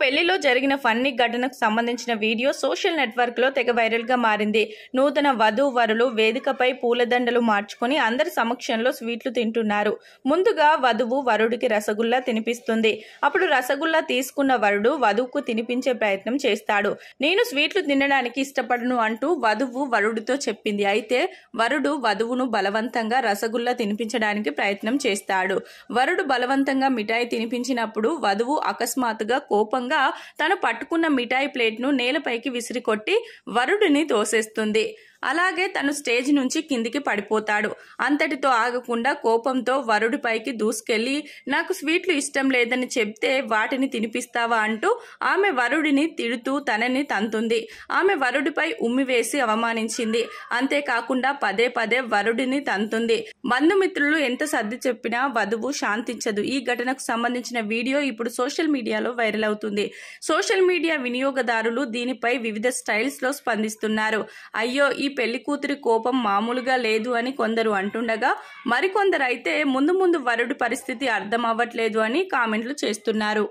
పెళ్లిలో జరిగిన ఫన్నీ ఘటనకు సంబంధించిన వీడియో సోషల్ నెట్వర్క్ లో తెగ వైరల్ గా మారింది. నూతన వధూవరులు వేదికపై పూలదండలు మార్చుకుని అందరి సమక్షంలో స్వీట్లు తింటున్నారు. ముందుగా వధువు వరుడికి రసగుల్లా తినిపిస్తుంది. అప్పుడు రసగుల్లా తీసుకున్న వరుడు వధువుకు తినిపించే ప్రయత్నం చేస్తాడు. నేను స్వీట్లు తినడానికి ఇష్టపడను అంటూ వధువు వరుడితో చెప్పింది. అయితే వరుడు వధువును బలవంతంగా రసగుల్లా తినిపించడానికి ప్రయత్నం చేస్తాడు. వరుడు బలవంతంగా మిఠాయి తినిపించినప్పుడు వధువు అకస్మాత్తుగా కోపంగా తను పట్టుకున్న మిఠాయి ప్లేట్ను నేలపైకి విసిరికొట్టి వరుడిని తోసేస్తుంది. అలాగే తను స్టేజ్ నుంచి కిందికి పడిపోతాడు. అంతటితో ఆగకుండా కోపంతో వరుడిపైకి దూసుకెళ్లి నాకు స్వీట్లు ఇష్టం లేదని చెప్తే వాటిని తినిపిస్తావా అంటూ ఆమె వరుడిని తిడుతూ తనని తంతుంది. ఆమె వరుడిపై ఉమ్మివేసి అవమానించింది. అంతేకాకుండా పదే పదే వరుడిని తంతుంది. బంధుమిత్రులు ఎంత సర్ది చెప్పినా వధువు శాంతించదు. ఈ ఘటనకు సంబంధించిన వీడియో ఇప్పుడు సోషల్ మీడియాలో వైరల్ అవుతుంది. సోషల్ మీడియా వినియోగదారులు దీనిపై వివిధ స్టైల్స్ లో స్పందిస్తున్నారు. అయ్యో ఈ పెళ్లి కూతురి కోపం మామూలుగా లేదు అని కొందరు అంటుండగా మరికొందరు అయితే ముందు వరుడి పరిస్థితి అర్థం అవ్వట్లేదు అని కామెంట్లు చేస్తున్నారు.